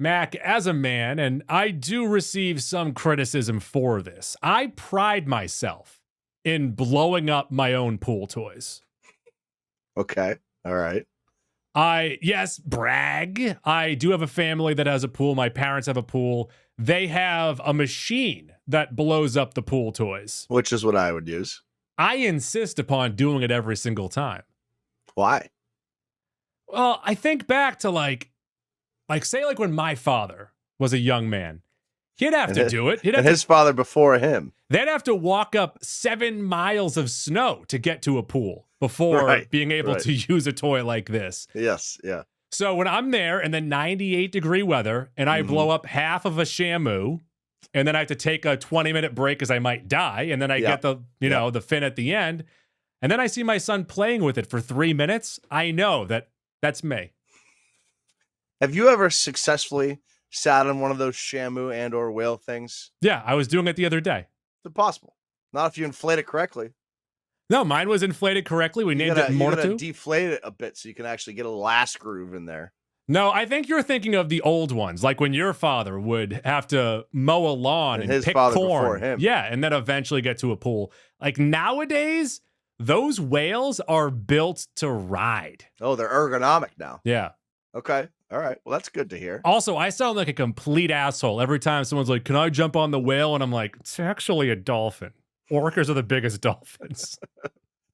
Mac, as a man, and I do receive some criticism for this, I pride myself in blowing up my own pool toys. Okay. All right. Yes, brag. I do have a family that has a pool. My parents have a pool. They have a machine that blows up the pool toys. Which is what I would use. I insist upon doing it every single time. Why? Well, I think back to like say when my father was a young man, he'd have to do it. His father before him. They'd have to walk up 7 miles of snow to get to a pool before being able to use a toy like this. Yes, yeah. So when I'm there in the 98-degree weather and I blow up half of a Shamu, and then I have to take a 20-minute break because I might die, and then I get the the fin at the end, and then I see my son playing with it for 3 minutes, I know that's me. Have you ever successfully sat on one of those Shamu and or whale things? Yeah, I was doing it the other day. It's impossible. Not if you inflate it correctly. No, mine was inflated correctly. We named it Mortu. You gotta deflate it a bit so you can actually get a last groove in there. No, I think you're thinking of the old ones, like when your father would have to mow a lawn and his pick father corn. Before him. Yeah, and then eventually get to a pool. Like nowadays, those whales are built to ride. Oh, they're ergonomic now. Yeah. Okay. All right. Well, that's good to hear. Also, I sound like a complete asshole every time someone's like, "Can I jump on the whale?" And I'm like, "It's actually a dolphin. Orcas are the biggest dolphins."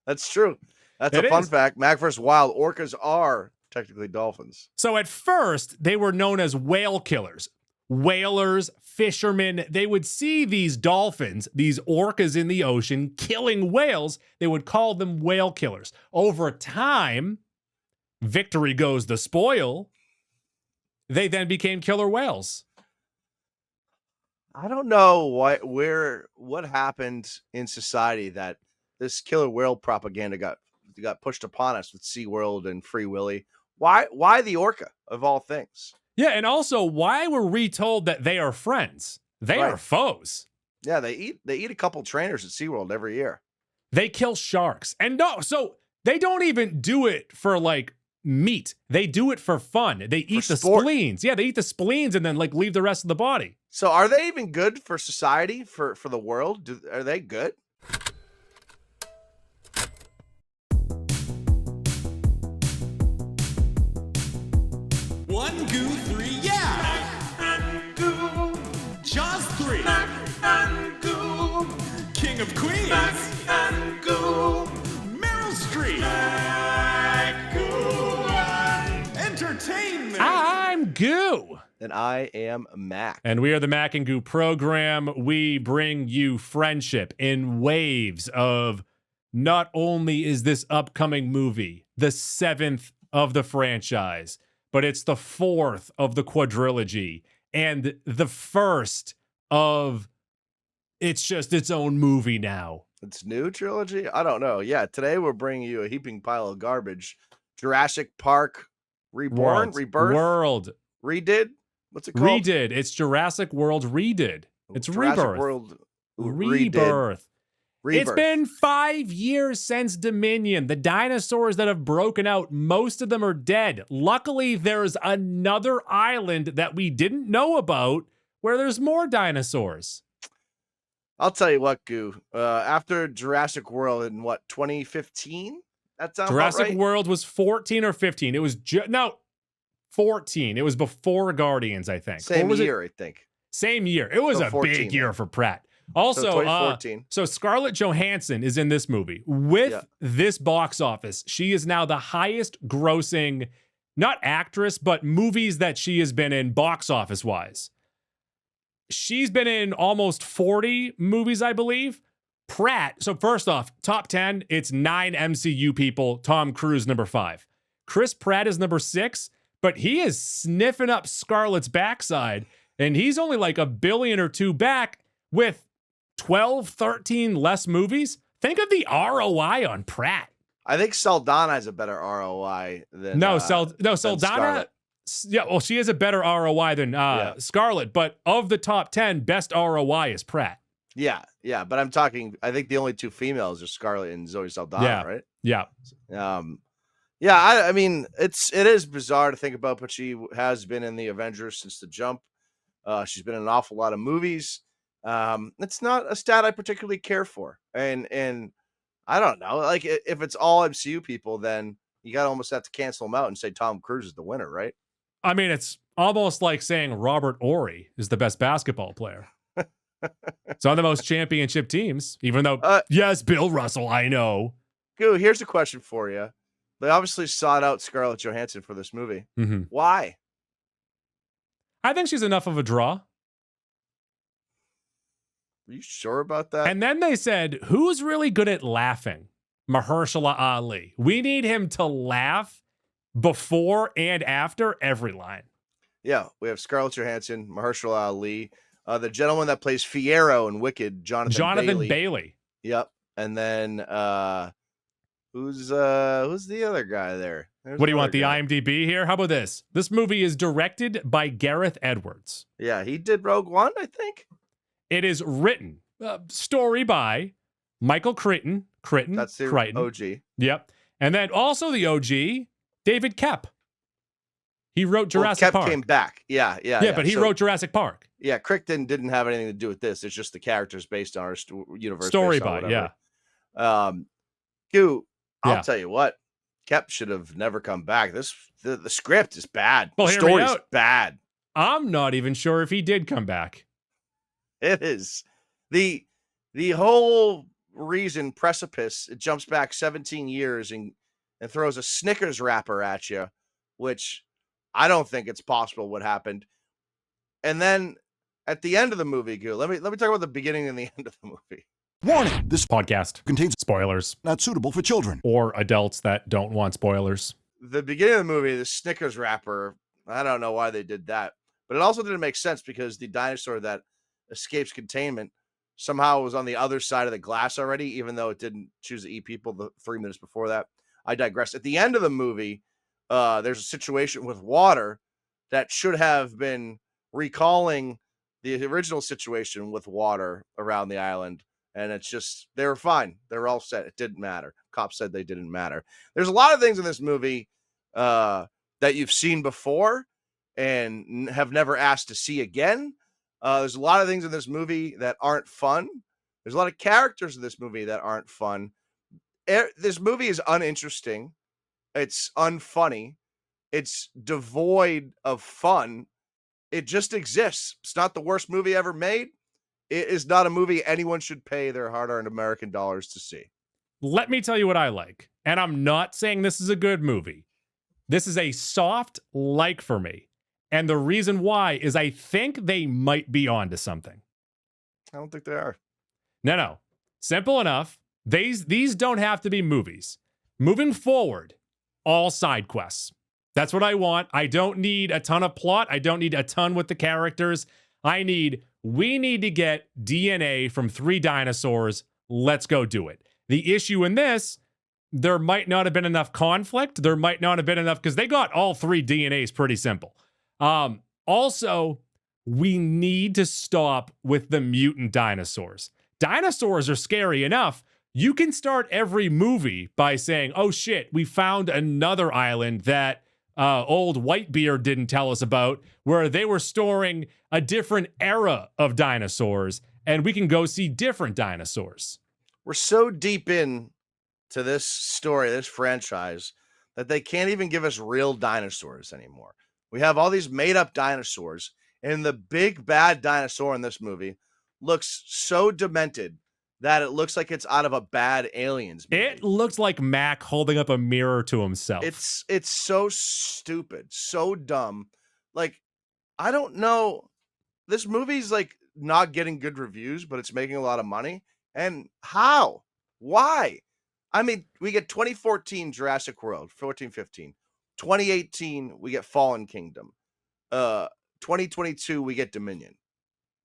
That's true. That's a fun fact. Mac vs. Wild, orcas are technically dolphins. So at first, they were known as whale killers. Whalers, fishermen, they would see these dolphins, these orcas in the ocean, killing whales. They would call them whale killers. Over time, victory goes the spoil. They then became killer whales. I don't know what happened in society that this killer whale propaganda got pushed upon us with SeaWorld and Free Willy. Why the orca of all things? Yeah, and also why were we told that they are friends? They are foes. Yeah, they eat a couple trainers at SeaWorld every year. They kill sharks. And so they don't even do it for like meat. They do it for fun. They eat the spleens. Yeah, they eat the spleens and then like leave the rest of the body. So are they even good for society, for the world? Are they good? One goo, three, yeah. Goo. Jaws 3. Goo. King of Queens. Goo. Meryl Streep. Entertainment. I'm Goo. And I am Mac. And we are the Mac and Goo program. We bring you friendship in waves of not only is this upcoming movie the 7th of the franchise, but it's the 4th of the quadrilogy and the first of it's just its own movie now. It's new trilogy? I don't know. Yeah, today we're bringing you a heaping pile of garbage. Jurassic Park Reborn? Rebirth? World. Redid? What's it called? Redid. It's Jurassic World Redid. It's Jurassic Rebirth. World Rebirth. It's been 5 years since Dominion. The dinosaurs that have broken out, most of them are dead. Luckily, there's another island that we didn't know about where there's more dinosaurs. I'll tell you what, Goo. After Jurassic World in 2015? That sounds Jurassic right? World was 14 or 15. It was 14. It was before Guardians, I think. Same year, I think. Same year. It was a 14, big year for Pratt. Also, so Scarlett Johansson is in this movie. With this box office, she is now the highest grossing, not actress, but movies that she has been in box office wise. She's been in almost 40 movies, I believe. Pratt, so first off, top 10, it's 9 MCU people. Tom Cruise, number 5. Chris Pratt is number 6, but he is sniffing up Scarlett's backside, and he's only like $1 billion or $2 billion back with 12, 13 less movies. Think of the ROI on Pratt. I think Saldana has a better ROI than Saldana. Yeah, well, she has a better ROI than Scarlett, but of the top 10, best ROI is Pratt. Yeah, but I'm talking, I think the only 2 females are Scarlett and Zoe Saldana, right? Yeah. Yeah, I mean, it is bizarre to think about, but she has been in the Avengers since the jump. She's been in an awful lot of movies. It's not a stat I particularly care for, and I don't know, like if it's all MCU people, then you got to almost have to cancel them out and say Tom Cruise is the winner, right? I mean, it's almost like saying Robert Horry is the best basketball player. It's on the most championship teams, even though, yes, Bill Russell, I know. Goo, here's a question for you. They obviously sought out Scarlett Johansson for this movie. Mm-hmm. Why? I think she's enough of a draw. Are you sure about that? And then they said, who's really good at laughing? Mahershala Ali. We need him to laugh before and after every line. Yeah, we have Scarlett Johansson, Mahershala Ali, the gentleman that plays Fiyero in Wicked, Jonathan Bailey. Yep. And then who's the other guy there? What do you want, the IMDb here? How about this? This movie is directed by Gareth Edwards. Yeah, he did Rogue One, I think. It is written, story by Michael Crichton. That's the OG. Yep. And then also the OG, David Koepp. He wrote Jurassic Park. Koepp came back. Yeah. But he wrote Jurassic Park. Yeah, Crichton didn't have anything to do with this. It's just the characters based on our universe. Story by, yeah. I'll tell you what. Koepp should have never come back. The script is bad. Well, the story's bad. I'm not even sure if he did come back. It is. The whole reason Precipice, it jumps back 17 years and throws a Snickers wrapper at you, which I don't think it's possible what happened. And then at the end of the movie, let me talk about the beginning and the end of the movie. Warning, this podcast contains spoilers. Not suitable for children. Or adults that don't want spoilers. The beginning of the movie, the Snickers wrapper, I don't know why they did that. But it also didn't make sense because the dinosaur that escapes containment somehow was on the other side of the glass already, even though it didn't choose to eat people the 3 minutes before that. I digress. At the end of the movie, there's a situation with water that should have been recalling the original situation with water around the island. And it's just, they were fine. They were all set. It didn't matter. Cops said they didn't matter. There's a lot of things in this movie that you've seen before and have never asked to see again. There's a lot of things in this movie that aren't fun. There's a lot of characters in this movie that aren't fun. This movie is uninteresting. It's unfunny. It's devoid of fun. It just exists. It's not the worst movie ever made. It is not a movie anyone should pay their hard-earned American dollars to see. Let me tell you what I like. And I'm not saying this is a good movie. This is a soft like for me. And the reason why is I think they might be onto something. I don't think they are. No. Simple enough. These don't have to be movies. Moving forward, all side quests. That's what I want. I don't need a ton of plot. I don't need a ton with the characters. We need to get DNA from 3 dinosaurs. Let's go do it. The issue in this, there might not have been enough conflict. There might not have been enough because they got all 3 DNAs pretty simple. Also, we need to stop with the mutant dinosaurs. Dinosaurs are scary enough. You can start every movie by saying, oh shit, we found another island that old Whitebeard didn't tell us about, where they were storing a different era of dinosaurs, and we can go see different dinosaurs. We're so deep in to this story, this franchise, that they can't even give us real dinosaurs anymore. We have all these made-up dinosaurs, and the big bad dinosaur in this movie looks so demented that it looks like it's out of a bad Aliens movie. It looks like Mac holding up a mirror to himself. It's so stupid, so dumb. Like, I don't know. This movie's like not getting good reviews, but it's making a lot of money. And how? Why? I mean, we get 2014 Jurassic World, 14-15. 2018, we get Fallen Kingdom. 2022, we get Dominion.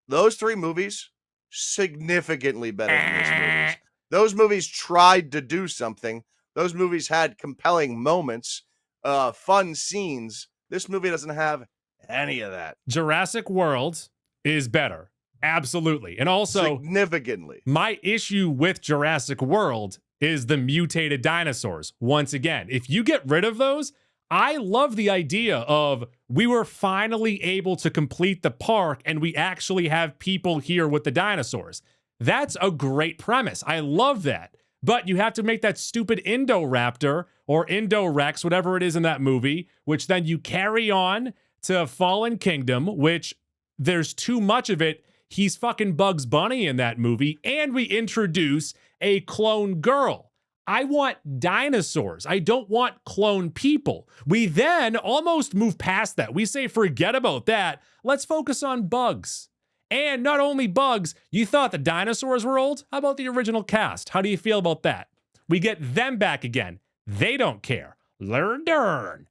Those 3 movies, significantly better than those movies. Those movies tried to do something. Those movies had compelling moments, fun scenes. This movie doesn't have any of that. Jurassic World is better. Absolutely. And also, significantly. My issue with Jurassic World is the mutated dinosaurs. Once again, if you get rid of those, I love the idea of we were finally able to complete the park and we actually have people here with the dinosaurs. That's a great premise. I love that. But you have to make that stupid Indoraptor or Indorex, whatever it is in that movie, which then you carry on to Fallen Kingdom, which there's too much of it. He's fucking Bugs Bunny in that movie. And we introduce a clone girl. I want dinosaurs. I don't want clone people. We then almost move past that. We say, forget about that. Let's focus on bugs. And not only bugs, you thought the dinosaurs were old? How about the original cast? How do you feel about that? We get them back again. They don't care. Learn.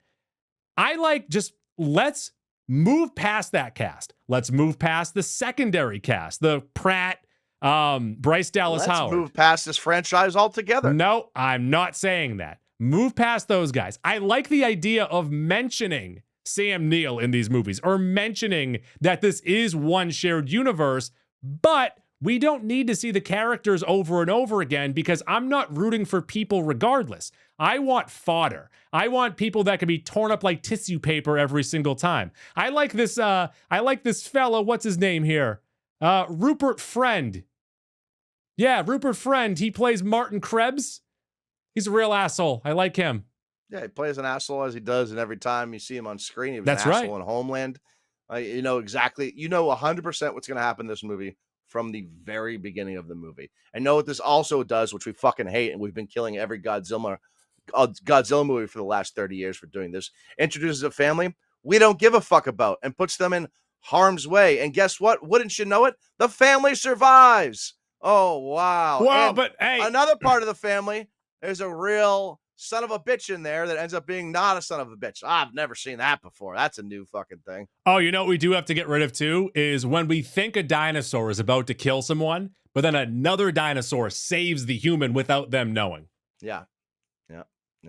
I like just let's move past that cast. Let's move past the secondary cast, the Pratt, Bryce Dallas Howard. Let's move past this franchise altogether. No, I'm not saying that. Move past those guys. I like the idea of mentioning Sam Neill in these movies or mentioning that this is one shared universe, but we don't need to see the characters over and over again because I'm not rooting for people regardless. I want fodder. I want people that can be torn up like tissue paper every single time. I like this fella, what's his name here? Rupert Friend. Yeah, Rupert Friend. He plays Martin Krebs. He's a real asshole. I like him. Yeah, he plays an asshole as he does, and every time you see him on screen, he was That's an right. asshole in Homeland. You know exactly, 100% what's going to happen in this movie from the very beginning of the movie. And know what this also does, which we fucking hate, and we've been killing every Godzilla movie for the last 30 years for doing this. Introduces a family we don't give a fuck about and puts them in harm's way. And guess what? Wouldn't you know it? The family survives. Oh, wow. Wow, And but hey. another part of the family, there's a real son of a bitch in there that ends up being not a son of a bitch. I've never seen that before. That's a new fucking thing. Oh, you know what we do have to get rid of too is when we think a dinosaur is about to kill someone, but then another dinosaur saves the human without them knowing. Yeah.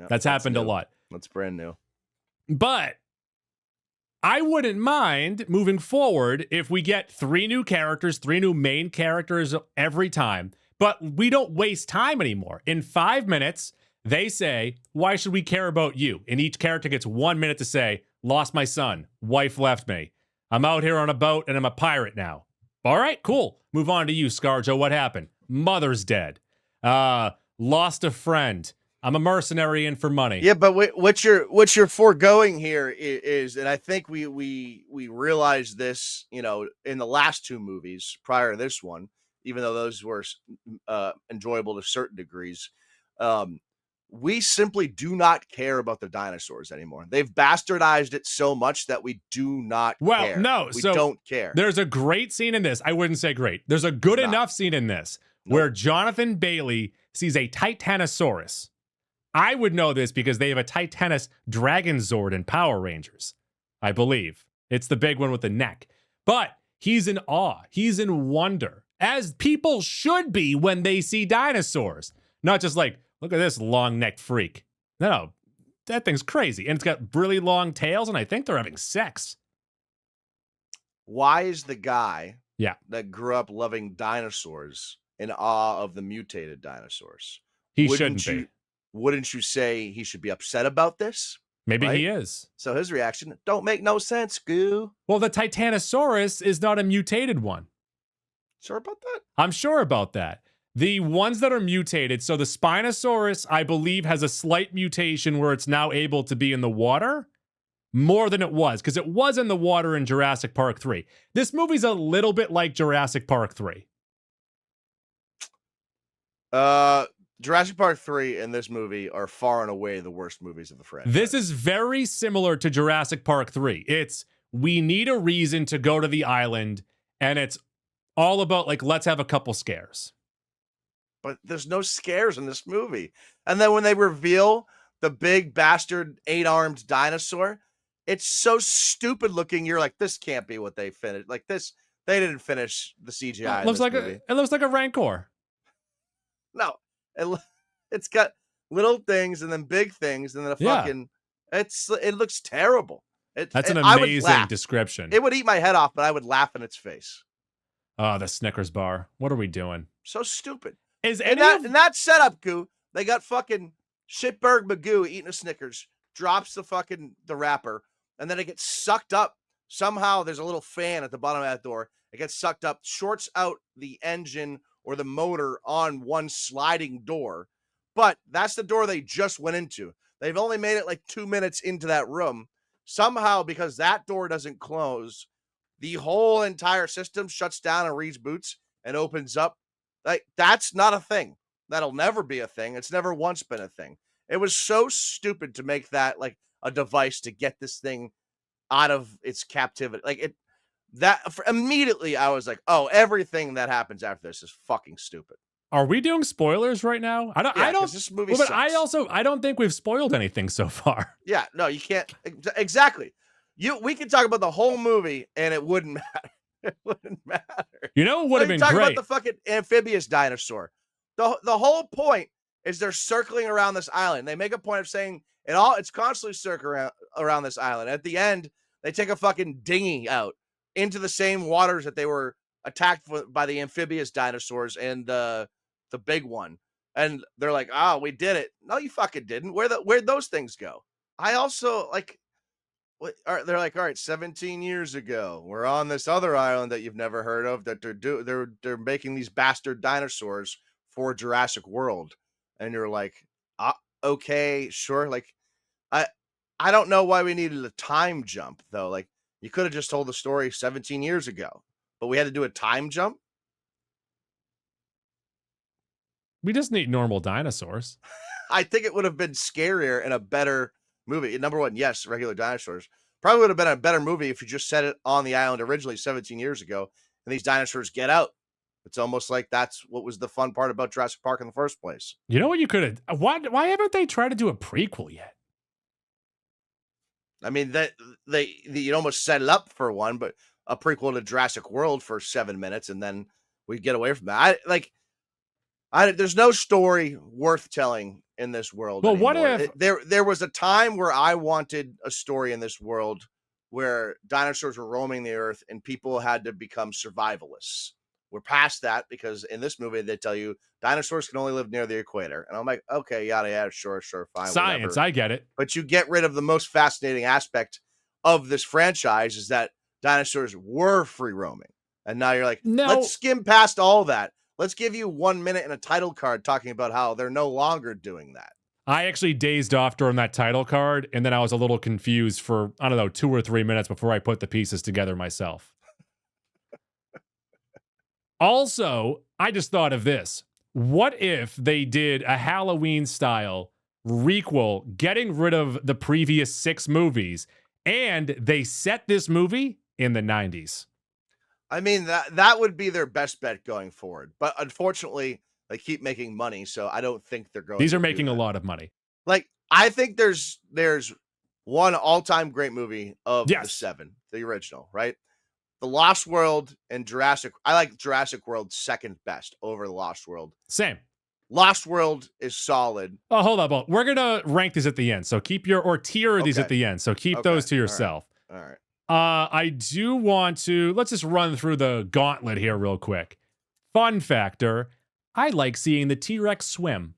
That's happened new. a lot. That's brand new. But I wouldn't mind moving forward if we get 3 new characters, 3 new main characters every time, but we don't waste time anymore. In 5 minutes, they say, why should we care about you? And each character gets 1 minute to say, lost my son, wife left me. I'm out here on a boat and I'm a pirate now. All right, cool. Move on to you, ScarJo. What happened? Mother's dead. Lost a friend. I'm a mercenary in for money. Yeah, but what you're foregoing here is, and I think we realized this, in the last 2 movies prior to this one, even though those were enjoyable to certain degrees. We simply do not care about the dinosaurs anymore. They've bastardized it so much that we do not care. Well, no, we so don't care. There's a great scene in this. I wouldn't say great. There's a good enough scene in this where Jonathan Bailey sees a Titanosaurus. I would know this because they have a Titanus Dragon Zord in Power Rangers, I believe. It's the big one with the neck. But he's in awe. He's in wonder, as people should be when they see dinosaurs. Not just like, look at this long-necked freak. No, that thing's crazy. And it's got really long tails, and I think they're having sex. Why is the guy that grew up loving dinosaurs in awe of the mutated dinosaurs? He shouldn't be. Wouldn't you say he should be upset about this? Maybe right? he is. So his reaction, don't make no sense, goo. Well, the Titanosaurus is not a mutated one. Sure about that? I'm sure about that. The ones that are mutated, so the Spinosaurus, I believe, has a slight mutation where it's now able to be in the water more than it was, because it was in the water in Jurassic Park 3. This movie's a little bit like Jurassic Park 3. Jurassic Park 3 and this movie are far and away the worst movies of the franchise. This is very similar to Jurassic Park 3. It's, we need a reason to go to the island, and it's all about, like, let's have a couple scares. But there's no scares in this movie. And then when they reveal the big bastard 8-armed dinosaur, it's so stupid looking. You're like, this can't be what they finished. Like this, they didn't finish the CGI. It looks like a Rancor. No. It's got little things and then big things and then it looks terrible. That's an amazing description. It would eat my head off, but I would laugh in its face. Oh, the Snickers bar. What are we doing? So stupid. Is in that setup, Goo, They got fucking shitberg Magoo eating a Snickers, drops the wrapper, and then it gets sucked up. Somehow there's a little fan at the bottom of that door. It gets sucked up, shorts out the engine or the motor on one sliding door. But that's the door they just went into. They've only made it like 2 minutes into that room. Somehow, because that door doesn't close, the whole entire system shuts down and reboots and opens up. Like, that's not a thing. That'll never be a thing. It's never once been a thing. It was so stupid to make that like a device to get this thing out of its captivity. Like immediately I was like, oh, everything that happens after this is fucking stupid. Are we doing spoilers right now? I don't. This movie but sucks. I don't think we've spoiled anything so far. Yeah, no, you can't. Exactly. We could talk about the whole movie and it wouldn't matter. It wouldn't matter. You know what would have been talk great? About the fucking amphibious dinosaur. The whole point is they're circling around this island. They make a point of saying it's constantly circling around this island. At the end, they take a fucking dinghy out into the same waters that they were attacked by the amphibious dinosaurs and the big one. And they're like, oh, we did it. No, you fucking didn't. Where'd those things go? I also like, they're like, all right, 17 years ago, we're on this other island that you've never heard of that they're making these bastard dinosaurs for Jurassic World. And you're like, okay, sure. Like, I don't know why we needed a time jump though. Like, you could have just told the story 17 years ago, but we had to do a time jump. We just need normal dinosaurs. I think it would have been scarier and a better movie. Number one, yes, regular dinosaurs. Probably would have been a better movie if you just set it on the island originally 17 years ago and these dinosaurs get out. It's almost like that's what was the fun part about Jurassic Park in the first place. You know what you could have? Why haven't they tried to do a prequel yet? I mean, you'd almost set it up for one, but a prequel to Jurassic World for 7 minutes, and then we get away from that. There's no story worth telling in this world. Well, anymore. what if there was a time where I wanted a story in this world where dinosaurs were roaming the earth and people had to become survivalists? We're past that because in this movie they tell you dinosaurs can only live near the equator, and I'm like, okay, yada, sure, fine, science, whatever. I get it. But you get rid of the most fascinating aspect of this franchise is that dinosaurs were free roaming, and now you're like, no, let's skim past all that. Let's give you 1 minute and a title card talking about how they're no longer doing that. I actually dazed off during that title card, and then I was a little confused for, I don't know, 2 or 3 minutes before I put the pieces together myself. Also, I just thought of this. What if they did a Halloween-style requel, getting rid of the previous 6 movies, and they set this movie in the 90s? I mean, that would be their best bet going forward. But unfortunately, they keep making money, so I don't think they're going These to are making do a that. lot of money. Like, I think there's one all-time great movie of the 7, the original, right? The Lost World and Jurassic. I like Jurassic World second best over the Lost World. Same. Lost World is solid. Oh, hold up. We're going to rank these at the end. So keep tier these at the end. So keep those to yourself. All right. I do want to, let's just run through the gauntlet here real quick. Fun factor. I like seeing the T-Rex swim.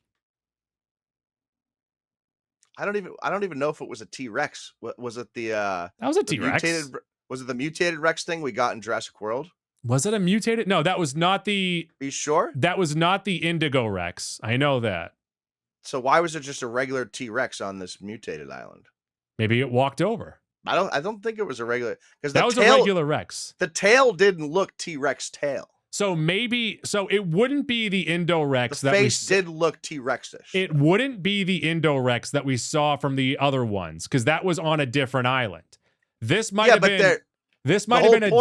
I don't even know if it was a T-Rex. Was it that was a T-Rex. Was it the mutated Rex thing we got in Jurassic World? Was it a mutated? No, that was not the... Are you sure? That was not the Indigo Rex. I know that. So why was it just a regular T-Rex on this mutated island? Maybe it walked over. I don't think it was a regular... because that was a regular Rex. The tail didn't look T-Rex tail. So it wouldn't be the Indo-Rex the face did look T-Rex-ish. It wouldn't be the Indo-Rex that we saw from the other ones, because that was on a different island. This might have been a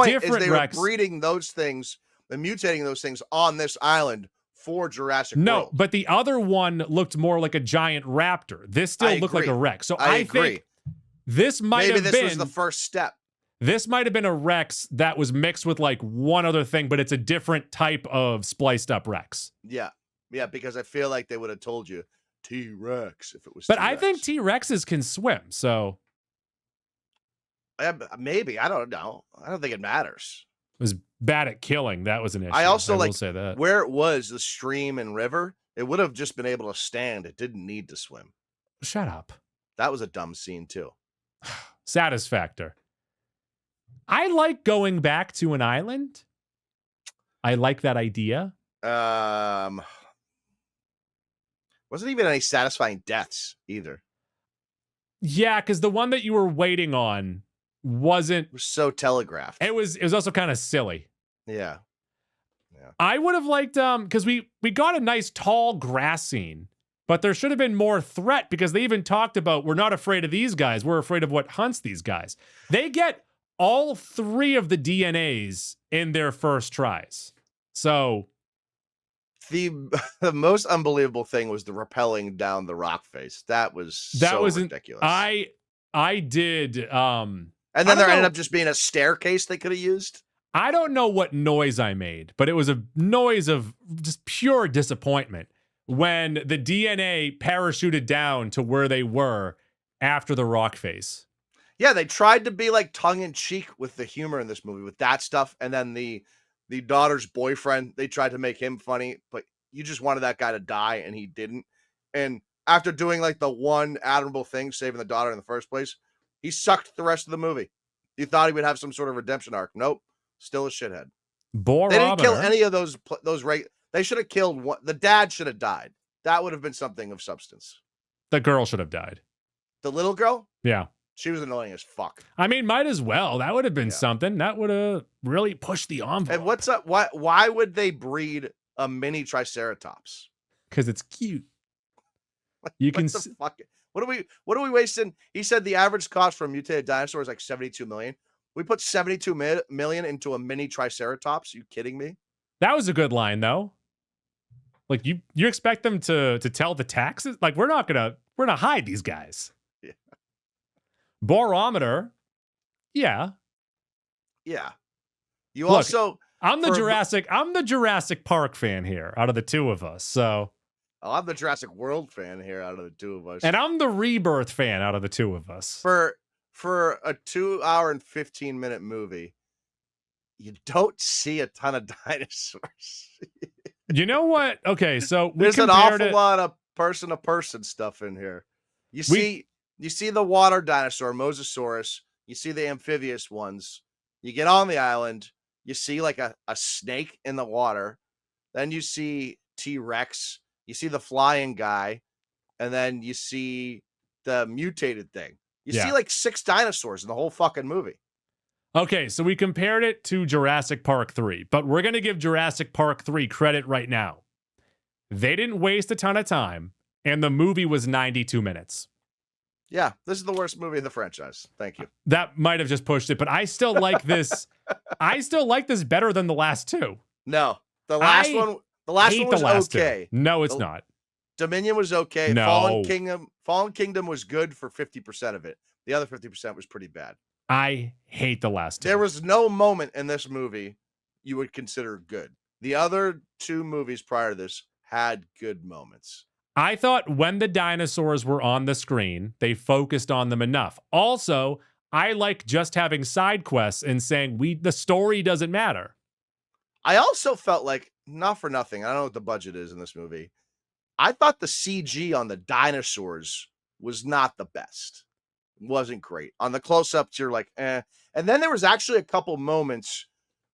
different Rex. Were breeding those things and mutating those things on this island for Jurassic World. No, but the other one looked more like a giant raptor. This still looked like a Rex. So I think this might have been... Maybe this was the first step. This might have been a Rex that was mixed with like one other thing, but it's a different type of spliced up Rex. Yeah, because I feel like they would have told you T-Rex if it was. But T-Rex. I think T-Rexes can swim, so maybe, I don't know. I don't think it matters. It was bad at killing. That was an issue. I also will say that. where it was the stream and river. It would have just been able to stand. It didn't need to swim. Shut up. That was a dumb scene too. Satisfactor. I like going back to an island. I like that idea. Wasn't even any satisfying deaths either. Yeah, because the one that you were waiting on wasn't. It was so telegraphed. It was also kind of silly. Yeah. I would have liked because we got a nice tall grass scene, but there should have been more threat because they even talked about we're not afraid of these guys, we're afraid of what hunts these guys. They get all 3 of the DNAs in their first tries. So the most unbelievable thing was the rappelling down the rock face. That was ridiculous. I did and then there ended up just being a staircase they could have used. I don't know what noise I made, but it was a noise of just pure disappointment when the DNA parachuted down to where they were after the rock face. Yeah, they tried to be like tongue-in-cheek with the humor in this movie with that stuff, and then the daughter's boyfriend, they tried to make him funny, but you just wanted that guy to die, and he didn't. And after doing like the one admirable thing, saving the daughter in the first place, he sucked the rest of the movie. You thought he would have some sort of redemption arc. Nope. Still a shithead. They didn't kill any of those. They should have killed one. The dad should have died. That would have been something of substance. The girl should have died. The little girl? Yeah. She was annoying as fuck. I mean, might as well. That would have been something. That would have really pushed the envelope. And what's up? Why would they breed a mini Triceratops? Because it's cute. What are we wasting? He said the average cost for a mutated dinosaur is like $72 million. We put $72 million into a mini Triceratops. You kidding me? That was a good line, though. Like you expect them to tell the taxes? Like we're not gonna hide these guys. Yeah. Borometer. Yeah. Yeah. I'm the Jurassic Park fan here out of the two of us. So I'm the Jurassic World fan here out of the two of us. And I'm the Rebirth fan out of the two of us. For a 2-hour and 15-minute movie, you don't see a ton of dinosaurs. You know what? Okay, so there's an awful lot of person-to-person stuff in here. You see the water dinosaur, Mosasaurus. You see the amphibious ones. You get on the island. You see like a snake in the water. Then you see T-Rex. You see the flying guy. And then you see the mutated thing. You see like 6 dinosaurs in the whole fucking movie. Okay, so we compared it to Jurassic Park 3, but we're going to give Jurassic Park 3 credit right now. They didn't waste a ton of time, and the movie was 92 minutes. Yeah, this is the worst movie in the franchise. Thank you. That might have just pushed it, but I still like this. I still like this better than the last 2. No, the last one was okay. No, it's not. Dominion was okay. No. Fallen Kingdom was good for 50% of it. The other 50% was pretty bad. I hate the last 2. There was no moment in this movie you would consider good. The other 2 movies prior to this had good moments. I thought when the dinosaurs were on the screen, they focused on them enough. Also, I like just having side quests and saying the story doesn't matter. I also felt like, not for nothing, I don't know what the budget is in this movie. I thought the CG on the dinosaurs was not the best. It wasn't great. On the close-ups, you're like, eh. And then there was actually a couple moments,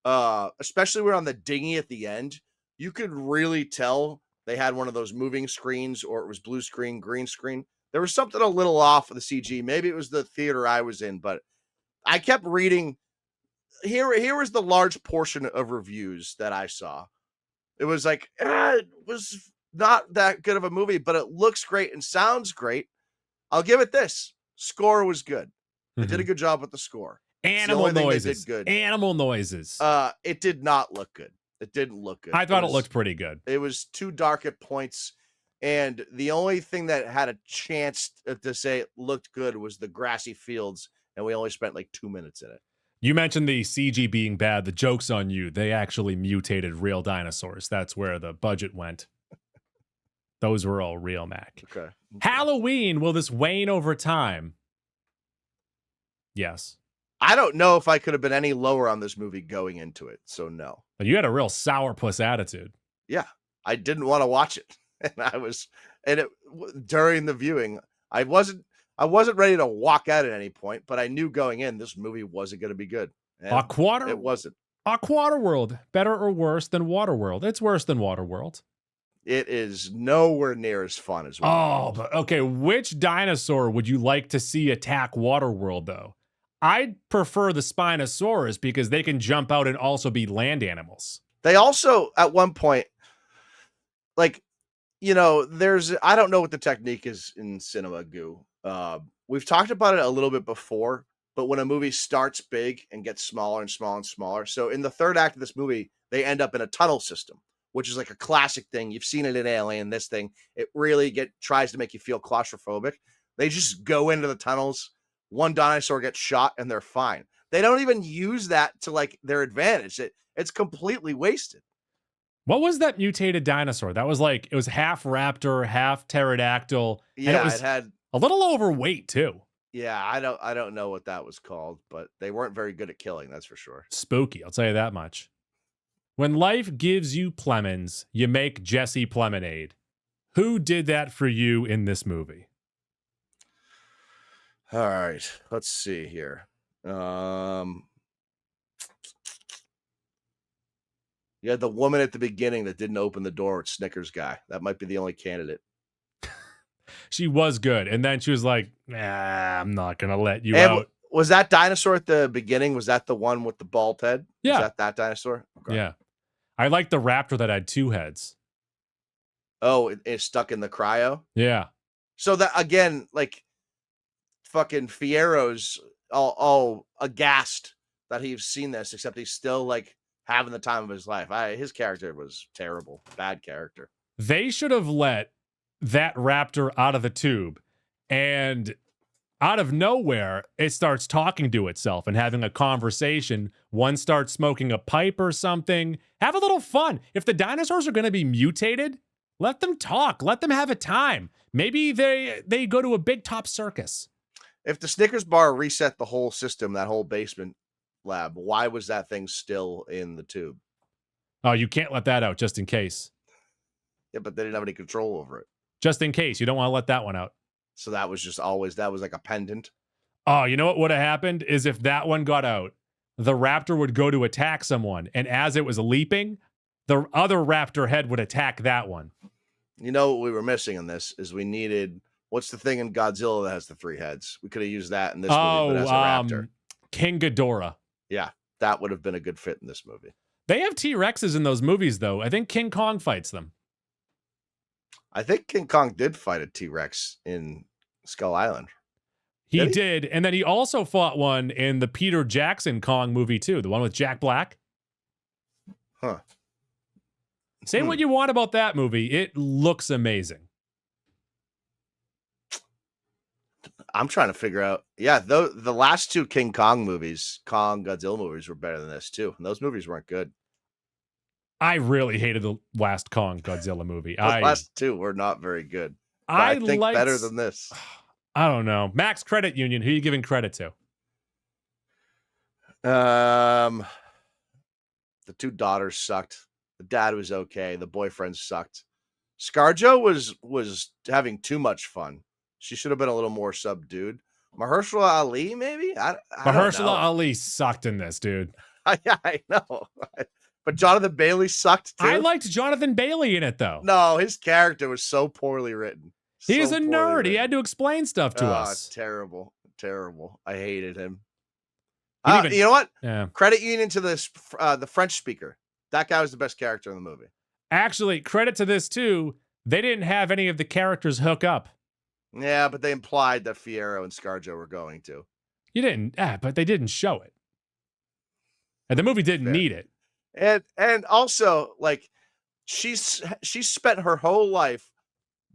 especially when on the dinghy at the end, you could really tell they had one of those moving screens, or it was blue screen, green screen. There was something a little off with the CG. Maybe it was the theater I was in, but I kept reading. Here was the large portion of reviews that I saw. It was like, it was not that good of a movie, but it looks great and sounds great. I'll give it this. Score was good. They did a good job with the score. Animal noises. They did good. Animal noises. It did not look good. It didn't look good. I thought it looked pretty good. It was too dark at points. And the only thing that had a chance to say it looked good was the grassy fields. And we only spent like 2 minutes in it. You mentioned the CG being bad. The joke's on you. They actually mutated real dinosaurs. That's where the budget went. Those were all real, Mac. Okay. Halloween, will this wane over time? Yes. I don't know if I could have been any lower on this movie going into it, so no. But you had a real sourpuss attitude. Yeah, I didn't want to watch it. During the viewing, I wasn't ready to walk out at any point, but I knew going in this movie wasn't going to be good. And it wasn't. Aquaterworld, better or worse than Waterworld? It's worse than Waterworld. It is nowhere near as fun as Waterworld. Oh, but okay. Which dinosaur would you like to see attack Waterworld, though? I'd prefer the Spinosaurus because they can jump out and also be land animals. They also, at one point, like, I don't know what the technique is in cinema, Goo. We've talked about it a little bit before, but when a movie starts big and gets smaller and smaller and smaller. So in the third act of this movie, they end up in a tunnel system, which is like a classic thing. You've seen it in Alien, this thing. It really tries to make you feel claustrophobic. They just go into the tunnels. One dinosaur gets shot and they're fine. They don't even use that to like their advantage. It's completely wasted. What was that mutated dinosaur? That was like, it was half raptor, half pterodactyl. Yeah, and it had a little overweight too. Yeah, I don't know what that was called, but they weren't very good at killing, that's for sure. Spooky, I'll tell you that much. When life gives you Plemons, you make Jesse Plemonade. Who did that for you in this movie? All right, let's see here. You had the woman at the beginning that didn't open the door with Snickers guy. That might be the only candidate. She was good. And then she was like, I'm not going to let you out. Was that dinosaur at the beginning? Was that the one with the bald head? Yeah. Was that dinosaur? Okay. Yeah. I like the raptor that had two heads. Oh, it's stuck in the cryo? Yeah. So that, again, like, fucking Fierro's all aghast that he's seen this, except he's still, like, having the time of his life. His character was terrible. Bad character. They should have let that raptor out of the tube, and out of nowhere, it starts talking to itself and having a conversation. One starts smoking a pipe or something. Have a little fun. If the dinosaurs are going to be mutated, let them talk. Let them have a time. Maybe they go to a big top circus. If the Snickers bar reset the whole system, that whole basement lab, why was that thing still in the tube? Oh, you can't let that out just in case. Yeah, but they didn't have any control over it. Just in case. You don't want to let that one out. So that was just always, that was like a pendant. Oh, you know what would have happened is if that one got out, the raptor would go to attack someone. And as it was leaping, the other raptor head would attack that one. You know what we were missing in this is we needed, what's the thing in Godzilla that has the three heads? We could have used that in this movie, but as a raptor. King Ghidorah. Yeah, that would have been a good fit in this movie. They have T-Rexes in those movies, though. I think King Kong fights them. I think King Kong did fight a T-Rex in Skull Island. He did. And then he also fought one in the Peter Jackson Kong movie, too. The one with Jack Black. Huh. Say what you want about that movie. It looks amazing. I'm trying to figure out. Yeah, the last two King Kong movies, Godzilla movies, were better than this, too. And those movies weren't good. I really hated the last Kong Godzilla movie. The last two were not very good. I think better than this. I don't know. Max Credit Union, who are you giving credit to? The two daughters sucked. The dad was okay. The boyfriend sucked. ScarJo was having too much fun. She should have been a little more subdued. Mahershala Ali, maybe? Mahershala Ali sucked in this, dude. Yeah, I know. But Jonathan Bailey sucked too. I liked Jonathan Bailey in it, though. No, his character was so poorly written. He's a nerd. He had to explain stuff to us. Terrible. Terrible. I hated him. You know what? Yeah. Credit union to this the French speaker. That guy was the best character in the movie. Actually, credit to this, too. They didn't have any of the characters hook up. Yeah, but they implied that Fierro and ScarJo were going to. You didn't, but they didn't show it. And the movie didn't need it. And also, like, she's spent her whole life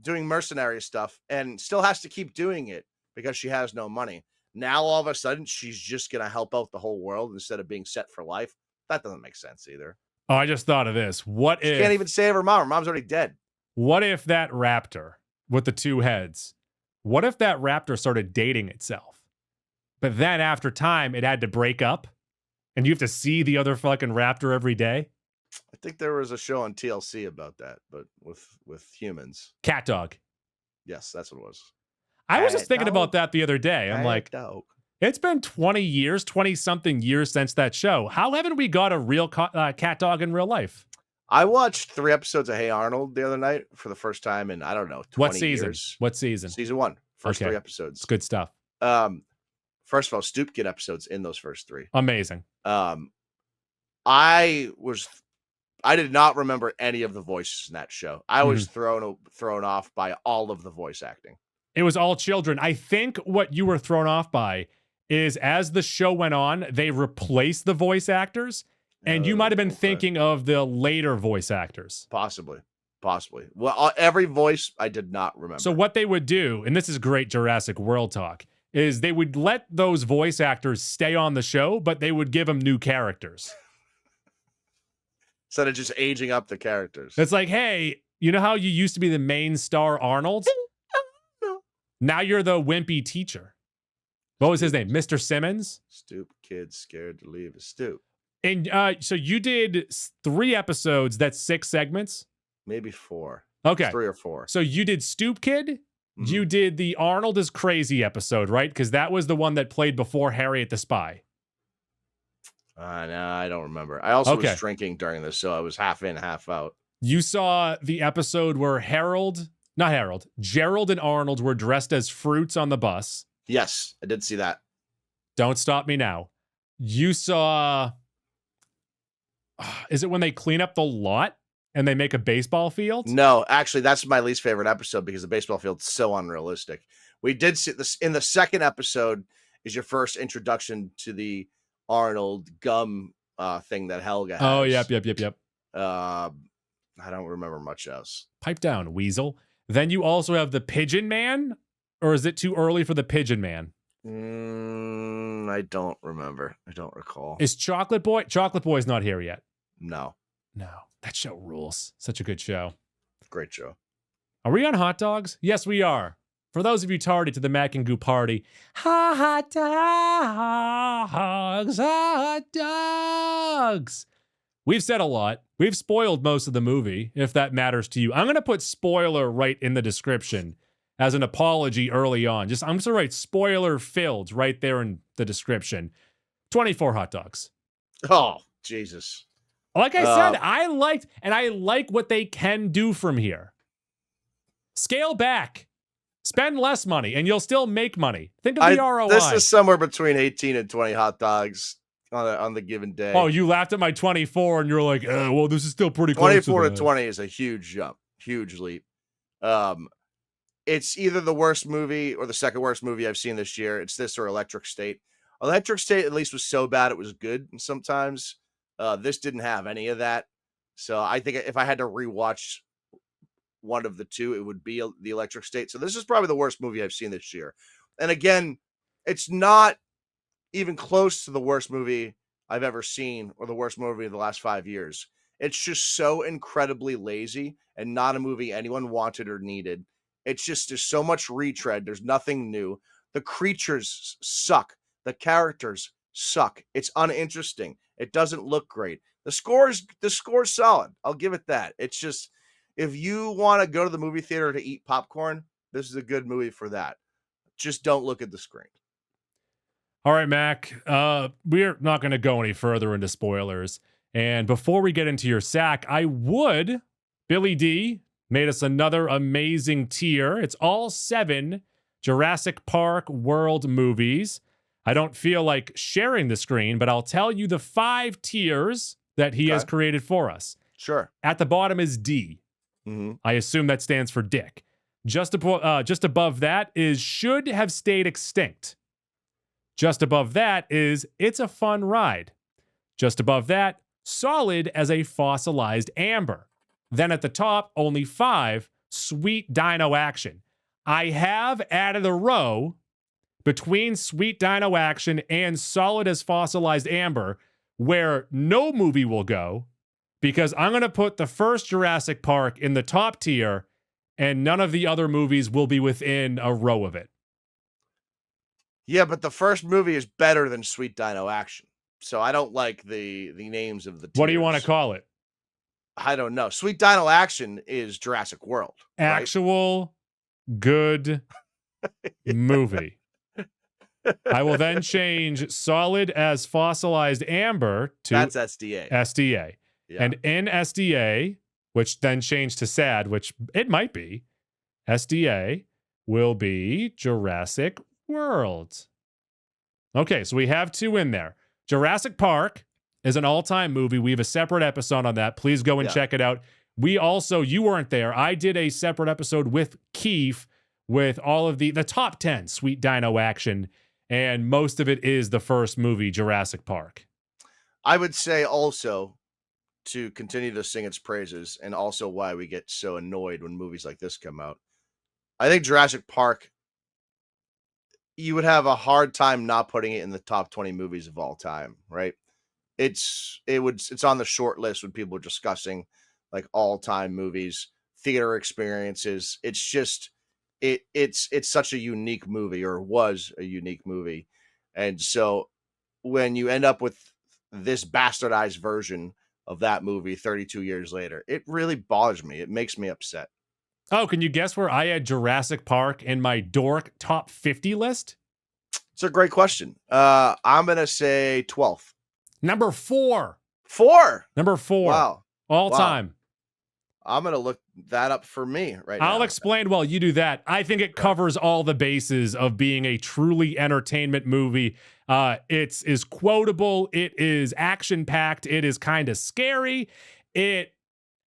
doing mercenary stuff and still has to keep doing it because she has no money. Now, all of a sudden, she's just going to help out the whole world instead of being set for life. That doesn't make sense either. Oh, I just thought of this. What if... She can't even save her mom. Her mom's already dead. What if that raptor with the two heads, what if that raptor started dating itself? But then after time, it had to break up? And you have to see the other fucking raptor every day? I think there was a show on TLC about that, but with humans. Cat Dog. Yes, that's what it was. I was just thinking about that the other day. I'm like, it's been 20-something years since that show. How haven't we got a real cat dog in real life? I watched 3 episodes of Hey Arnold the other night for the first time in, I don't know, 20 what season? years. What season? Season 1. First 3 episodes. It's good stuff. First of all, Stoop Kid episodes in those first 3. Amazing. I did not remember any of the voices in that show. I was thrown off by all of the voice acting. It was all children. I think what you were thrown off by is as the show went on, they replaced the voice actors, and you might have been thinking of the later voice actors. Possibly. Well, every voice I did not remember. So what they would do, and this is great Jurassic World talk, is they would let those voice actors stay on the show, but they would give them new characters. Instead of just aging up the characters. It's like, hey, you know how you used to be the main star Arnold? Now you're the wimpy teacher. What was his name? Mr. Simmons? Stoop Kid scared to leave his stoop. And so you did 3 episodes, that's 6 segments? Maybe 4. Okay. 3 or 4. So you did Stoop Kid? You did the Arnold is Crazy episode, right? Because that was the one that played before Harriet the Spy. No, I don't remember. I also was drinking during this, so I was half in, half out. You saw the episode where Gerald and Arnold were dressed as fruits on the bus. Yes, I did see that. Don't stop me now. You saw... Is it when they clean up the lot and they make a baseball field? No, actually, that's my least favorite episode because the baseball field's so unrealistic. We did see this in the second episode is your first introduction to the Arnold gum thing that Helga has. Oh, yep. I don't remember much else. Pipe down, Weasel. Then you also have the Pigeon Man, or is it too early for the Pigeon Man? I don't remember. I don't recall. Is Chocolate Boy? Chocolate Boy's not here yet. No. That show rules. Such a good show. Great show. Are we on hot dogs? Yes, we are. For those of you tardy to the Mac and Goo party, hot dogs. We've said a lot. We've spoiled most of the movie, if that matters to you. I'm going to put spoiler right in the description as an apology early on. I'm just going to write spoiler filled right there in the description. 24 hot dogs. Oh, Jesus. Like I said, I like what they can do from here. Scale back. Spend less money, and you'll still make money. Think of the ROI. This is somewhere between 18 and 20 hot dogs on the given day. Oh, you laughed at my 24, and you're like, well, this is still pretty close. 24 to 20 is a huge jump, huge leap. It's either the worst movie or the second worst movie I've seen this year. It's this or Electric State. Electric State at least was so bad it was good sometimes. This didn't have any of that. So I think if I had to rewatch one of the two, it would be the Electric State. So this is probably the worst movie I've seen this year. And again, it's not even close to the worst movie I've ever seen or the worst movie of the last 5 years. It's just so incredibly lazy and not a movie anyone wanted or needed. It's just, there's so much retread. There's nothing new. The creatures suck. The characters suck. It's uninteresting. It doesn't look great. The score's solid. I'll give it that. It's just, if you want to go to the movie theater to eat popcorn, this is a good movie for that. Just don't look at the screen. All right, Mac. We're not going to go any further into spoilers. And before we get into your sack, Billy D made us another amazing tier. It's all 7 Jurassic Park World movies. I don't feel like sharing the screen, but I'll tell you the 5 tiers that he has created for us. Sure. At the bottom is D. I assume that stands for Dick. Just above that is should have stayed extinct. Just above that is it's a fun ride. Just above that, solid as a fossilized amber. Then at the top, only 5, sweet dino action. I have added a row between sweet dino action and solid as fossilized amber where no movie will go, because I'm going to put the first Jurassic Park in the top tier and none of the other movies will be within a row of it. Yeah, but the first movie is better than Sweet Dino Action. So I don't like the names of the tiers. What do you want to call it? I don't know. Sweet Dino Action is Jurassic World. Actual good movie. I will then change Solid as Fossilized Amber to That's SDA. SDA. Yeah. And in SDA, which then changed to SAD, which it might be, SDA will be Jurassic World. Okay, so we have 2 in there. Jurassic Park is an all-time movie. We have a separate episode on that. Please go and check it out. We also, you weren't there. I did a separate episode with Keith with all of the top 10 Sweet Dino Action, and most of it is the first movie, Jurassic Park. I would say also, to continue to sing its praises, and also why we get so annoyed when movies like this come out, I think Jurassic Park, you would have a hard time not putting it in the top 20 movies of all time, right? It's on the short list when people are discussing like all-time movies, theater experiences. It's just it's such a unique movie, or was a unique movie. And so when you end up with this bastardized version of that movie 32 years later, it really bothers me. It makes me upset. Oh, can you guess where I had Jurassic Park in my dork top 50 list? It's a great question. I'm going to say 12th. Number 4. 4? Number 4. Wow. All time. I'm going to look that up for me right now. I'll explain while you do that. I think it covers all the bases of being a truly entertainment movie. It's is quotable. It is action-packed. It is kind of scary. It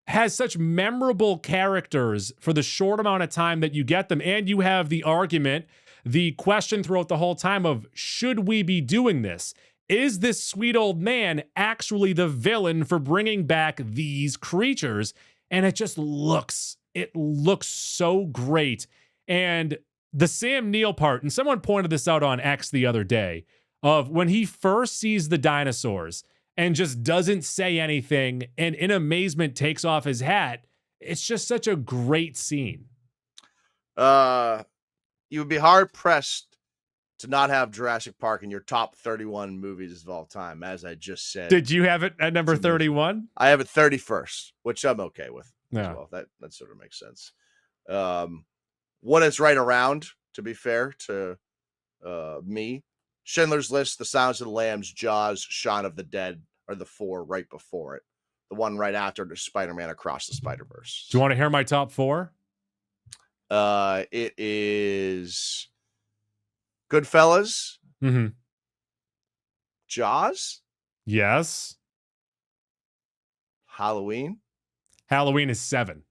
has such memorable characters for the short amount of time that you get them. And you have the argument, the question throughout the whole time of, should we be doing this? Is this sweet old man actually the villain for bringing back these creatures? And it looks so great. And the Sam Neill part, and someone pointed this out on X the other day, of when he first sees the dinosaurs and just doesn't say anything and in amazement takes off his hat. It's just such a great scene. You would be hard pressed to not have Jurassic Park in your top 31 movies of all time, as I just said. Did you have it at number 31? I have it 31st, which I'm okay with. Yeah. As well. That sort of makes sense. One is right around, to be fair to me. Schindler's List, The Silence of the Lambs, Jaws, Shaun of the Dead are the 4 right before it. The one right after the Spider-Man Across the Spider-Verse. Do you want to hear my top 4? It is Goodfellas. Mm-hmm. Jaws. Yes. Halloween. Halloween is 7.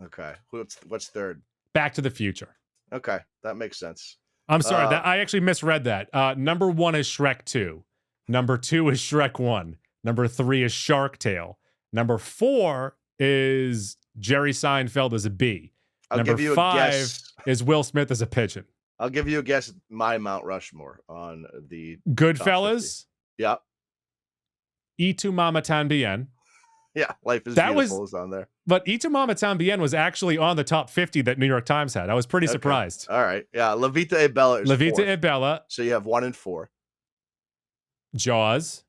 Okay. What's third? Back to the Future. Okay, that makes sense. I'm sorry, that I actually misread that. Number 1 is Shrek 2. Number 2 is Shrek 1. Number 3 is Shark Tale. Number 4 is Jerry Seinfeld as a bee. Number 5 is Will Smith as a pigeon. I'll give you a guess at my Mount Rushmore on the Goodfellas. Yeah. Y Tu Mama Tambien. Yeah, Life is Beautiful is on there. But Y Tu Mama Tambien was actually on the top 50 that New York Times had. I was pretty surprised. All right. Yeah, La Vita e Bella is La Vita 4th. e Bella. So you have 1 and 4. Jaws.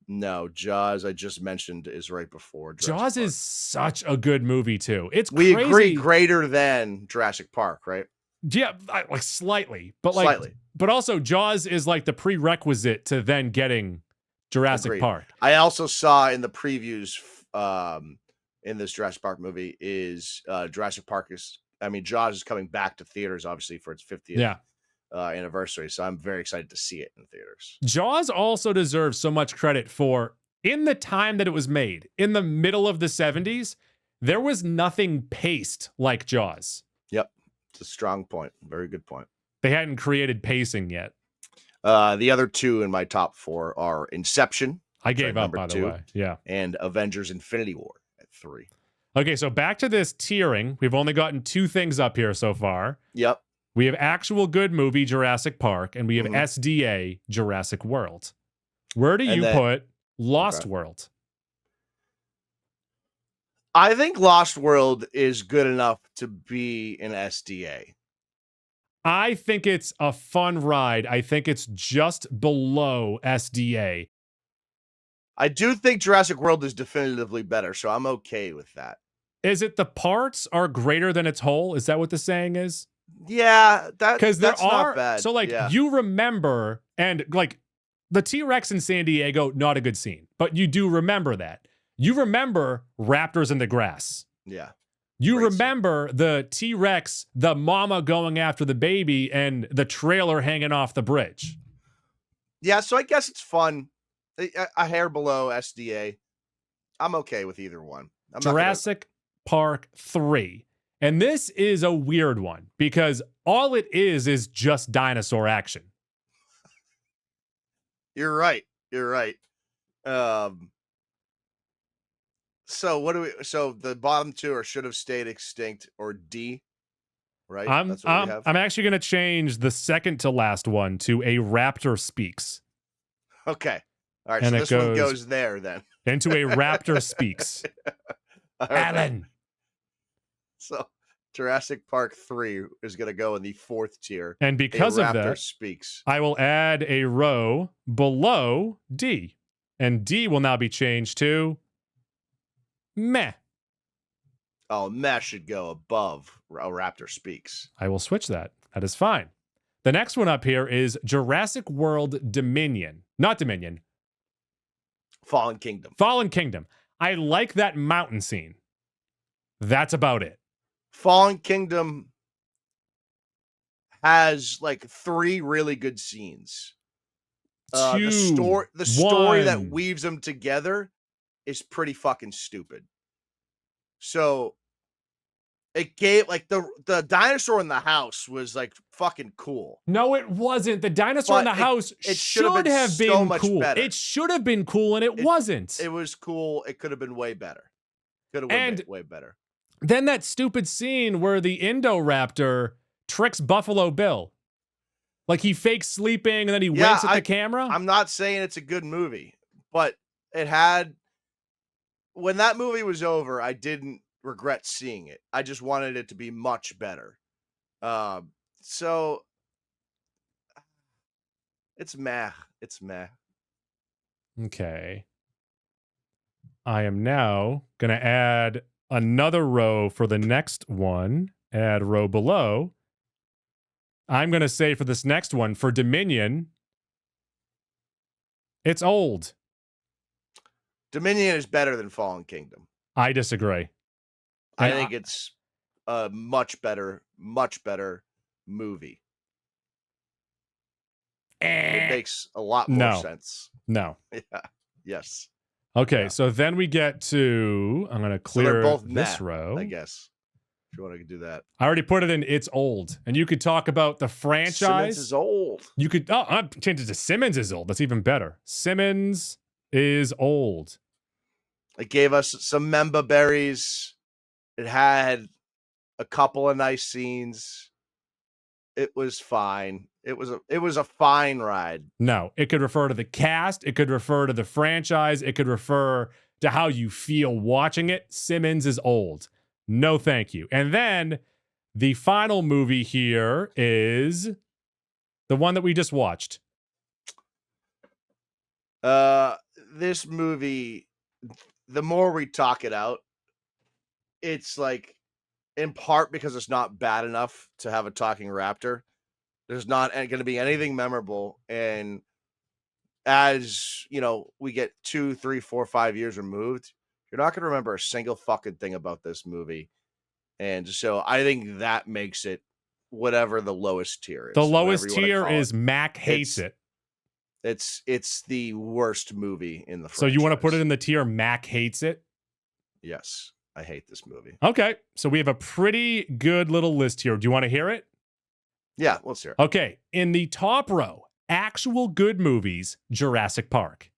No, Jaws, I just mentioned, is right before Jurassic Jaws Park. is such a good movie, too. We crazy. agree greater than Jurassic Park, right? Yeah, like slightly. But Slightly. But also, Jaws is like the prerequisite to then getting Jurassic Agreed. Park. I also saw in the previews in this Jurassic Park movie is Jaws is coming back to theaters, obviously, for its 50th anniversary. So I'm very excited to see it in theaters. Jaws also deserves so much credit for, in the time that it was made, in the middle of the 70s, there was nothing paced like Jaws. Yep. It's a strong point. Very good point. They hadn't created pacing yet. The other 2 in my top 4 are Inception. I gave up, by the way. Yeah. And Avengers Infinity War at 3. Okay, so back to this tiering. We've only gotten 2 things up here so far. Yep. We have actual good movie, Jurassic Park, and we have SDA, Jurassic World. Where do you put Lost World? I think Lost World is good enough to be an SDA. I think it's a fun ride. I think it's just below SDA. I do think Jurassic World is definitively better, so I'm okay with that. Is it the parts are greater than its whole? Is that what the saying is? Yeah, because that's not bad. So like you remember, and like the T-Rex in San Diego, not a good scene, but you do remember that. You remember raptors in the grass. Yeah. You remember the T-Rex, the mama going after the baby, and the trailer hanging off the bridge. Yeah, so I guess it's fun. A hair below SDA. I'm okay with either one. Jurassic Park 3. And this is a weird one because all it is just dinosaur action. You're right. You're right. So what do we? So the bottom two are should have stayed extinct or D, right? That's what we have. I'm actually going to change the second to last one to a raptor speaks. Okay. All right. And so this one goes there then. Into a raptor speaks. Alan. So Jurassic Park 3 is going to go in the 4th tier. And because of that, speaks. I will add a row below D. And D will now be changed to meh. Oh, meh should go above a raptor speaks. I will switch that. That is fine. The next one up here is Jurassic World Dominion. Not Dominion. Fallen Kingdom. Fallen Kingdom. I like that mountain scene. That's about it. Fallen Kingdom has like 3 really good scenes. The story that weaves them together is pretty fucking stupid. So it gave like the dinosaur in the house was like fucking cool. No, it wasn't. The dinosaur in the house should have been so much cool. Better. It should have been cool, and it wasn't. It was cool. It could have been way better. Could have been way better. Then that stupid scene where the Indoraptor tricks Buffalo Bill. Like he fakes sleeping and then he winks at the camera. I'm not saying it's a good movie, but it had, when that movie was over, I didn't regret seeing it. I just wanted it to be much better. So it's meh. It's meh. Okay. I am now going to add another row for the next one. Add row below. I'm going to say for this next one, for Dominion, it's old. Dominion is better than Fallen Kingdom. I disagree. I think it's a much better movie. It makes a lot more sense. No. Yeah. Yes. Okay, so then we get to, I'm going to clear this row. I guess. If you want to do that. I already put it in It's Old. And you could talk about the franchise. Simmons is old. You could, I'm changing it to Simmons is old. That's even better. Simmons is old. It gave us some Memba berries. It had a couple of nice scenes. It was fine. It was a fine ride. No, it could refer to the cast. It could refer to the franchise. It could refer to how you feel watching it. Simmons is old. No, thank you. And then the final movie here is the one that we just watched. This movie, the more we talk it out, it's like, in part because it's not bad enough to have a talking raptor. There's not going to be anything memorable. And as, you know, we get 2, 3, 4, 5 years removed, you're not going to remember a single fucking thing about this movie. And so I think that makes it whatever the lowest tier is. The lowest tier is Mac hates it. It's the worst movie in the franchise. So you want to put it in the tier Mac hates it? Yes. I hate this movie. Okay. So we have a pretty good little list here. Do you want to hear it? Yeah, let's hear it. Okay. In the top row, actual good movies, Jurassic Park.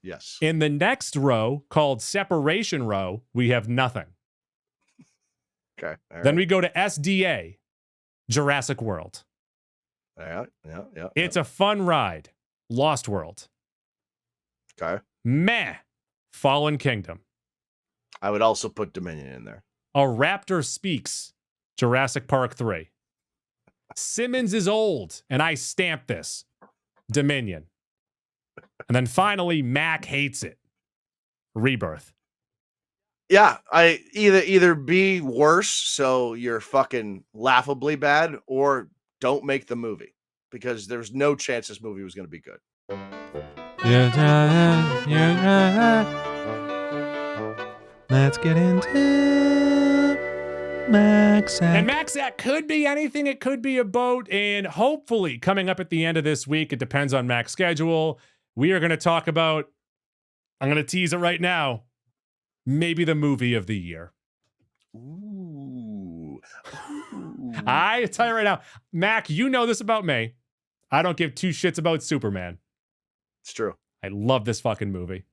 Yes. In the next row, called Separation Row, we have nothing. Okay. Then we go to SDA, Jurassic World. Yeah. It's a fun ride, Lost World. Okay. Meh, Fallen Kingdom. I would also put Dominion in there. A Raptor Speaks, Jurassic Park 3. Simmons is old, and I stamp this. Dominion. And then finally, Mac hates it. Rebirth. Yeah, I either be worse, so you're fucking laughably bad, or don't make the movie, because there's no chance this movie was going to be good. Let's get into Max. And Max Act could be anything. It could be a boat. And hopefully, coming up at the end of this week, it depends on Mac's schedule, we are going to talk about, I'm going to tease it right now, maybe the movie of the year. Ooh. I tell you right now, Mac, you know this about me. I don't give two shits about Superman. It's true. I love this fucking movie.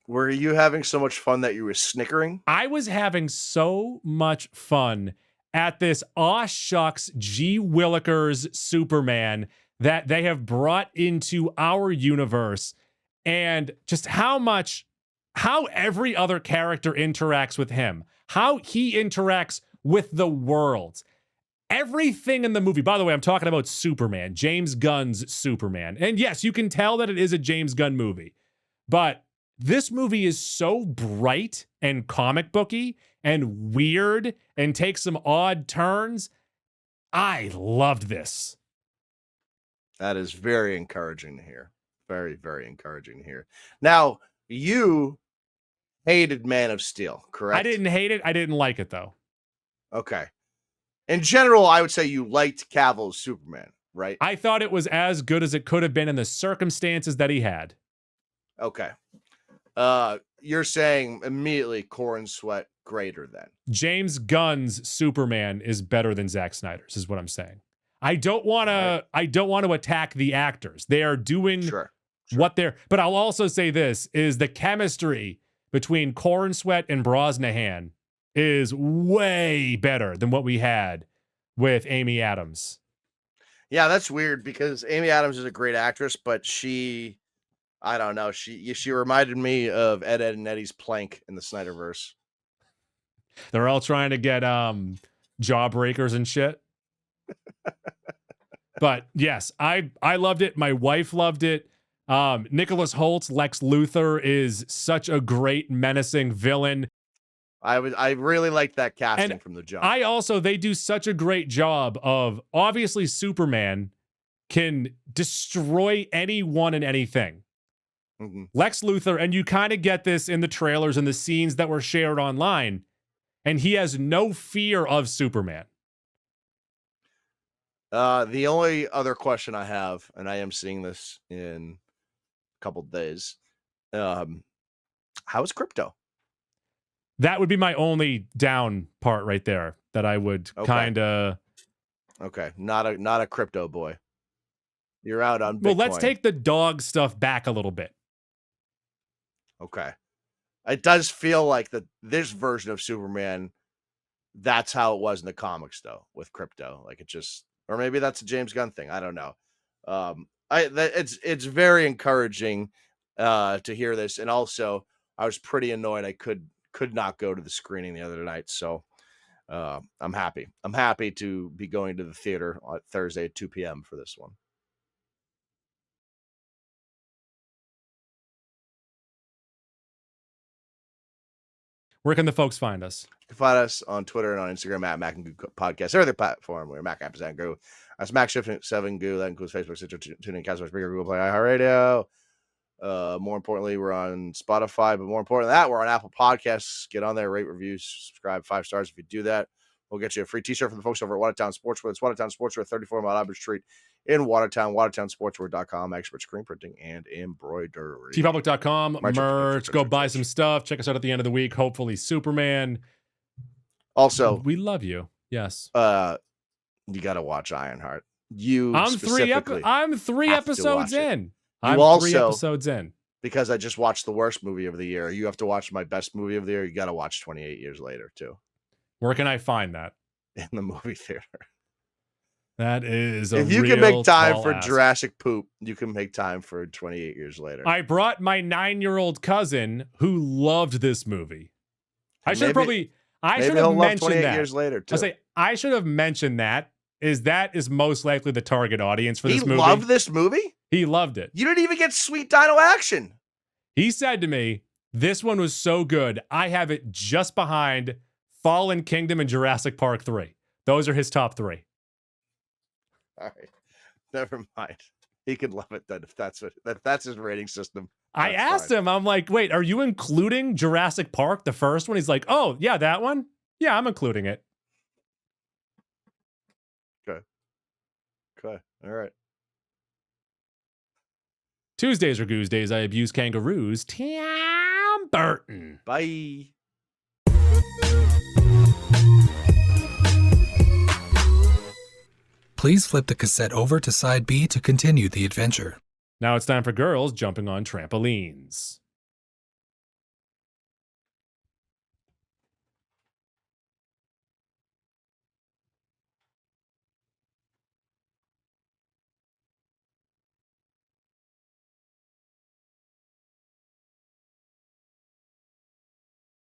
Were you having so much fun that you were snickering? I was having so much fun at this aw shucks G. Willikers Superman that they have brought into our universe, and just how every other character interacts with him, how he interacts with the world. Everything in the movie, by the way, I'm talking about Superman, James Gunn's Superman. And yes, you can tell that it is a James Gunn movie, but this movie is so bright and comic booky and weird and takes some odd turns. I loved this. That is very encouraging to hear. Very, very encouraging to hear. Now, you hated Man of Steel, correct? I didn't hate it. I didn't like it, though. Okay. In general, I would say you liked Cavill's Superman, right? I thought it was as good as it could have been in the circumstances that he had. Okay. You're saying immediately Corn Sweat greater than. James Gunn's Superman is better than Zack Snyder's, is what I'm saying. I don't want to attack the actors. They are doing what they're, but I'll also say this is the chemistry between Corn Sweat and Brosnahan is way better than what we had with Amy Adams. Yeah, that's weird because Amy Adams is a great actress, but I don't know. She reminded me of Ed, and Eddie's Plank in the Snyderverse. They're all trying to get jawbreakers and shit. But yes, I loved it. My wife loved it. Nicholas Holt's Lex Luthor is such a great menacing villain. I really liked that casting from the jump. They do such a great job of, obviously Superman can destroy anyone and anything. Mm-hmm. Lex Luthor, and you kind of get this in the trailers and the scenes that were shared online, and he has no fear of Superman. The only other question I have, and I am seeing this in a couple days, how is Crypto? That would be my only down part right there that I would kind of. Okay, not a crypto boy. You're out on Bitcoin. Well, let's take the dog stuff back a little bit. Okay. It does feel like this version of Superman, that's how it was in the comics, though, with Crypto. Like, it just, or maybe that's a James Gunn thing. I don't know. It's very encouraging to hear this. And also, I was pretty annoyed I could not go to the screening the other night. So I'm happy. I'm happy to be going to the theater on Thursday at 2 p.m. for this one. Where can the folks find us? You can find us on Twitter and on Instagram at Mac and Goo Podcast. Every other platform where Mac App is at Goo. That's Mac Shift 7 Goo. That includes Facebook, Stitcher, TuneIn, Castbox, Breaker, Google Play, iHeartRadio. More importantly, we're on Spotify, but more important than that, we're on Apple Podcasts. Get on there, rate, reviews, subscribe, 5 stars. If you do that, we'll get you a free t-shirt from the folks over at Watertown Sportswear. It's Watertown Sportswear, 34 Mile Avenue Street in Watertown. WatertownSportswear.com, expert screen printing and embroidery. tpublic.com, merch. Go buy some stuff. Check us out at the end of the week. Hopefully, Superman. Also, we love you. Yes. You got to watch Ironheart. I'm 3 episodes in. I'm also, 3 episodes in. Because I just watched the worst movie of the year. You have to watch my best movie of the year. You got to watch 28 Years Later, too. Where can I find that? In the movie theater. That is if you can make time for Jurassic Poop, you can make time for 28 Years Later. I brought my 9-year-old cousin who loved this movie. I should have mentioned that. Years Later, too. I should have mentioned that is most likely the target audience for this movie. He loved this movie? He loved it. You didn't even get sweet dino action. He said to me, this one was so good, I have it just behind Fallen Kingdom and Jurassic Park 3. Those are his top 3. All right. Never mind. He could love it then if that's his rating system. I asked him, I'm like, wait, are you including Jurassic Park, the first one? He's like, oh, yeah, that one? Yeah, I'm including it. Okay. All right. Tuesdays or Goose I abuse kangaroos. Tim Burton. Bye. Please flip the cassette over to side B to continue the adventure. Now it's time for girls jumping on trampolines.